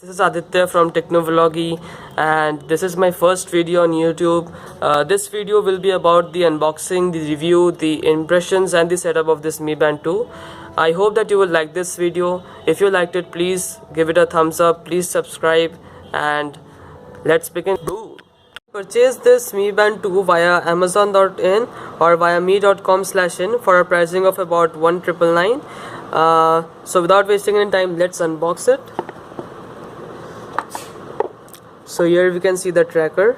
This is Aditya from Technovlogy, and this is my first video on YouTube. This video will be about the unboxing, the review, the impressions and the setup of this Mi Band 2. I hope that you will like this video. If you liked it, please give it a thumbs up, please subscribe, and let's begin. Purchase this Mi Band 2 via Amazon.in or via me.com/in for a pricing of about 1,999. So without wasting any time, let's unbox it. So here we can see the tracker.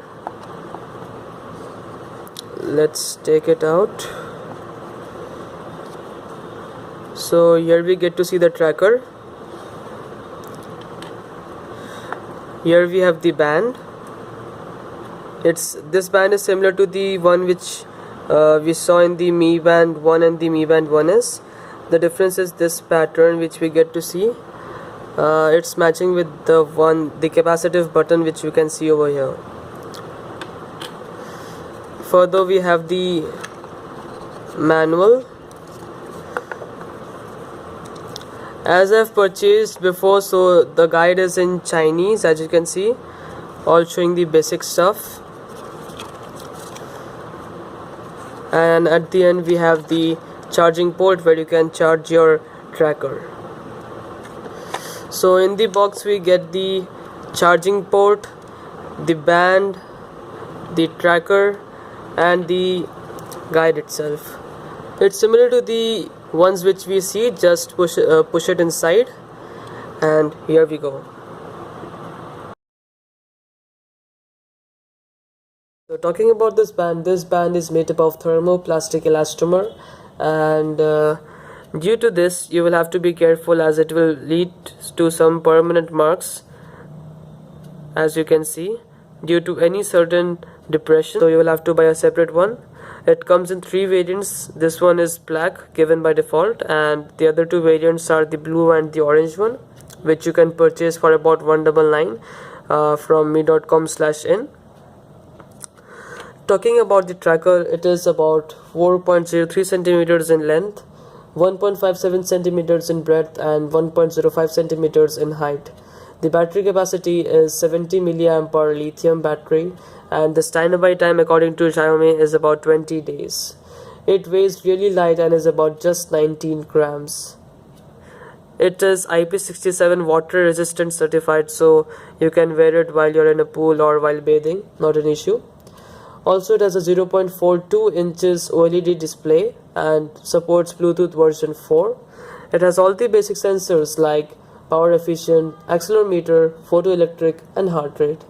Let's take it out. So here we get to see the tracker. Here we have the band. This band is similar to the one which we saw in the Mi Band 1 and the Mi Band 1S. The difference is this pattern which we get to see. It's matching with the capacitive button which you can see over here. Further, we have the manual. As I've purchased before, so the guide is in Chinese, as you can see, all showing the basic stuff. And at the end we have the charging port where you can charge your tracker. So in the box we get the charging port, the band, the tracker and the guide itself. It's similar to the ones which we see, just push it inside, and here we go. So talking about this band is made up of thermoplastic elastomer, and due to this you will have to be careful as it will lead to some permanent marks, as you can see, due to any certain depression. So you will have to buy a separate one. It comes in 3 variants. This one is black, given by default, and the other 2 variants are the blue and the orange one, which you can purchase for about 199 from me.com/in. Talking about the tracker, it is about 4.03 centimeters in length, 1.57 centimeters in breadth and 1.05 centimeters in height. The battery capacity is 70 mAh lithium battery, and the standby time according to Xiaomi is about 20 days. It weighs really light and is about just 19 grams. It is IP67 water resistant certified, so you can wear it while you're in a pool or while bathing, not an issue. Also, it has a 0.42 inches OLED display and supports Bluetooth version 4. It has all the basic sensors like power efficient, accelerometer, photoelectric and heart rate.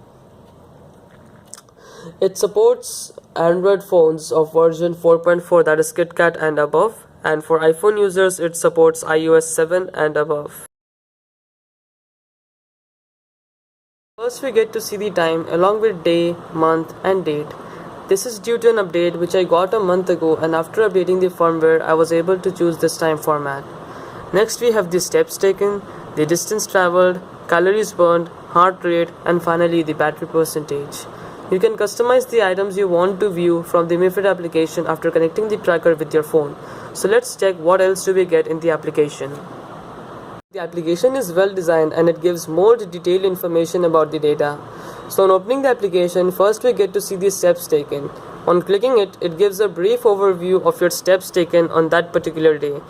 It supports Android phones of version 4.4, that is KitKat and above, and for iPhone users it supports iOS 7 and above. First we get to see the time along with day, month and date. This is due to an update which I got a month ago, and after updating the firmware I was able to choose this time format. Next we have the steps taken, the distance traveled, calories burned, heart rate and finally the battery percentage. You can customize the items you want to view from the Mi Fit application after connecting the tracker with your phone. So let's check what else do we get in the application. The application is well designed and it gives more detailed information about the data. So on opening the application, first we get to see the steps taken. On clicking it, it gives a brief overview of your steps taken on that particular day.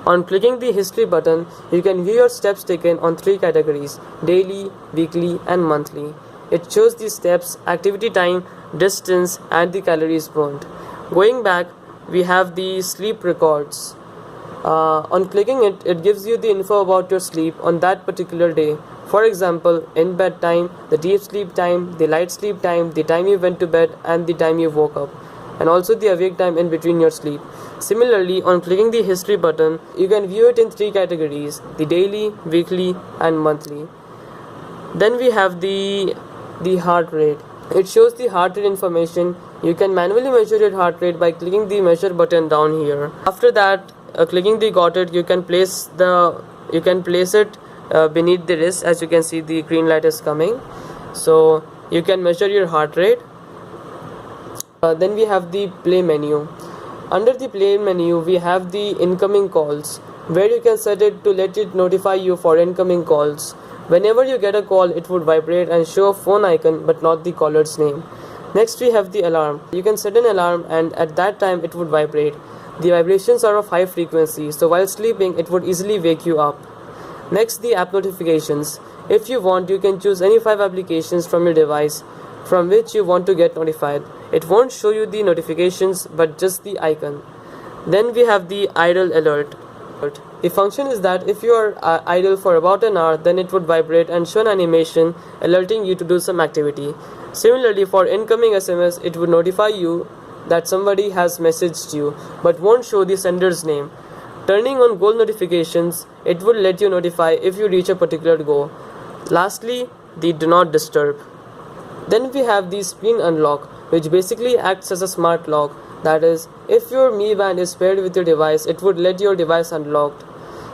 On clicking the history button, you can view your steps taken on 3 categories: daily, weekly and monthly. It shows the steps, activity time, distance and the calories burned. Going back, we have the sleep records. On clicking it, it gives you the info about your sleep on that particular day. For example, in bed time, the deep sleep time, the light sleep time, the time you went to bed and the time you woke up, and also the awake time in between your sleep. Similarly, on clicking the history button, you can view it in 3 categories: the daily, weekly and monthly. Then we have the heart rate. It shows the heart rate information. You can manually measure your heart rate by clicking the measure button down here. After that, clicking the got it, you can place it beneath the wrist. As you can see, the green light is coming, so you can measure your heart rate. Then we have the play menu. Under the play menu, we have the incoming calls, where you can set it to let it notify you for incoming calls. Whenever you get a call, it would vibrate and show a phone icon but not the caller's name. Next we have the alarm. You can set an alarm and at that time it would vibrate. The vibrations are of high frequency, so while sleeping it would easily wake you up. Next, the app notifications. If you want, you can choose any 5 applications from your device from which you want to get notified. It won't show you the notifications but just the icon. Then we have the idle alert. The function is that if you are idle for about an hour, then it would vibrate and show an animation alerting you to do some activity. Similarly, for incoming SMS, it would notify you that somebody has messaged you but won't show the sender's name. Turning on goal notifications, it will let you notify if you reach a particular goal. Lastly, the do not disturb. Then we have the screen unlock, which basically acts as a smart lock. That is, if your Mi Band is paired with your device, it would let your device unlocked.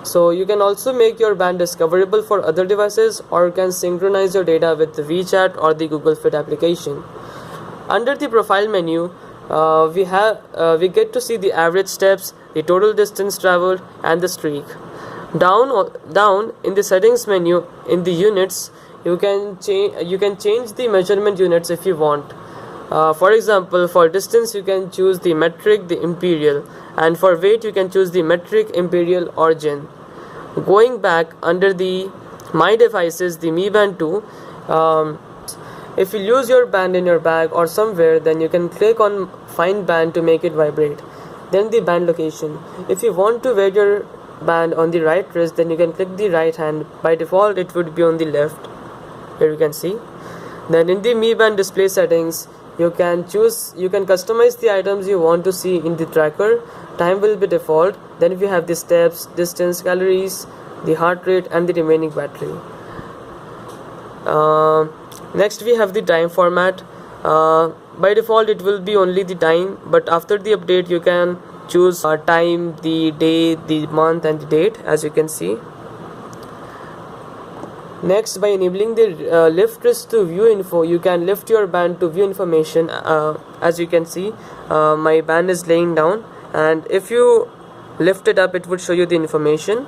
So you can also make your band discoverable for other devices, or you can synchronize your data with the WeChat or the Google Fit application. Under the profile menu, we get to see the average steps, the total distance traveled, and the streak. Down in the settings menu, in the units, you can change the measurement units if you want. For example, for distance you can choose the metric, the imperial, and for weight you can choose the metric, imperial, or gen. Going back under the My Devices, the Mi Band 2, if you lose your band in your bag or somewhere, then you can click on Find Band to make it vibrate. Then the band location. If you want to wear your band on the right wrist, then you can click the right hand. By default, it would be on the left. Here you can see. Then in the Mi Band display settings, you can customize the items you want to see in the tracker. Time will be default. Then we have the steps, distance, calories, the heart rate, and the remaining battery. Next we have the time format. By default it will be only the time, but after the update you can choose time, the day, the month, and the date, as you can see. Next, by enabling the lift wrist to view info, you can lift your band to view information. As you can see, my band is laying down, and if you lift it up, it would show you the information.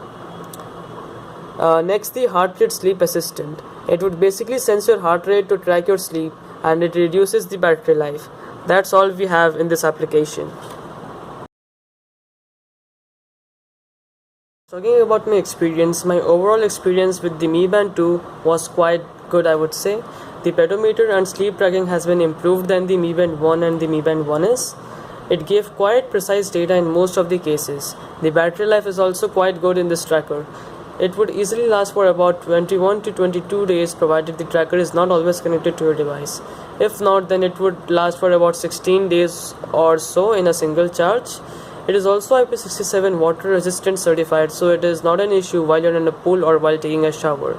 Next, the heart rate sleep assistant. It would basically sense your heart rate to track your sleep, and it reduces the battery life. That's all we have in this application. Talking about my experience, my overall experience with the Mi Band 2 was quite good, I would say. The pedometer and sleep tracking has been improved than the Mi Band 1 and the Mi Band 1S. It gave quite precise data in most of the cases. The battery life is also quite good in this tracker. It would easily last for about 21 to 22 days provided the tracker is not always connected to your device. If not, then it would last for about 16 days or so in a single charge. It is also IP67 water resistant certified, so it is not an issue while you're in a pool or while taking a shower.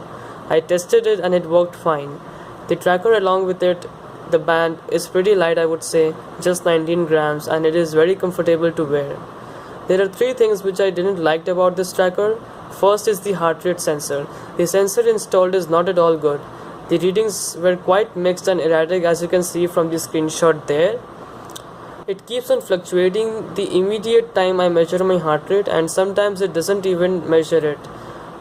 I tested it and it worked fine. The tracker along with it, the band, is pretty light, I would say, just 19 grams, and it is very comfortable to wear. There are 3 things which I didn't like about this tracker. First is the heart rate sensor. The sensor installed is not at all good. The readings were quite mixed and erratic, as you can see from the screenshot there. It keeps on fluctuating the immediate time I measure my heart rate, and sometimes it doesn't even measure it.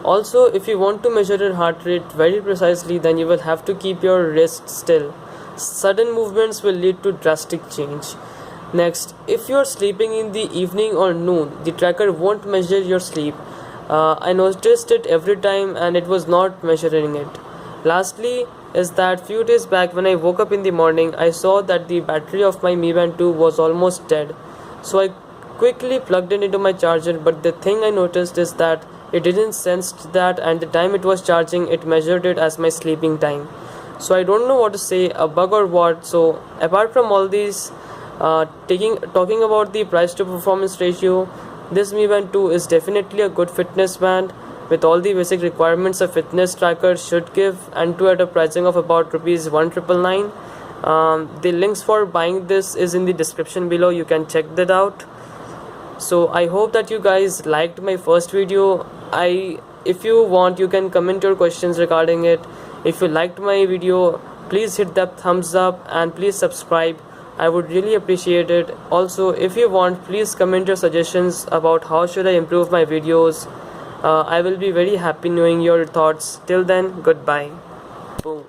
Also, if you want to measure your heart rate very precisely, then you will have to keep your wrist still. Sudden movements will lead to drastic change. Next, if you are sleeping in the evening or noon, the tracker won't measure your sleep. I noticed it every time and it was not measuring it. Lastly is that few days back when I woke up in the morning, I saw that the battery of my Mi Band 2 was almost dead. So I quickly plugged it into my charger, but the thing I noticed is that it didn't sense that, and the time it was charging, it measured it as my sleeping time. So I don't know what to say, a bug or what. So apart from all these, talking about the price to performance ratio, this Mi Band 2 is definitely a good fitness band with all the basic requirements a fitness tracker should give, and to at a pricing of about rupees 1999. The links for buying this is in the description below, you can check that out. So I hope that you guys liked my first video. If you want, you can comment your questions regarding it. If you liked my video, please hit that thumbs up and please subscribe. I would really appreciate it. Also, if you want, please comment your suggestions about how should I improve my videos. I will be very happy knowing your thoughts. Till then, goodbye. Boom.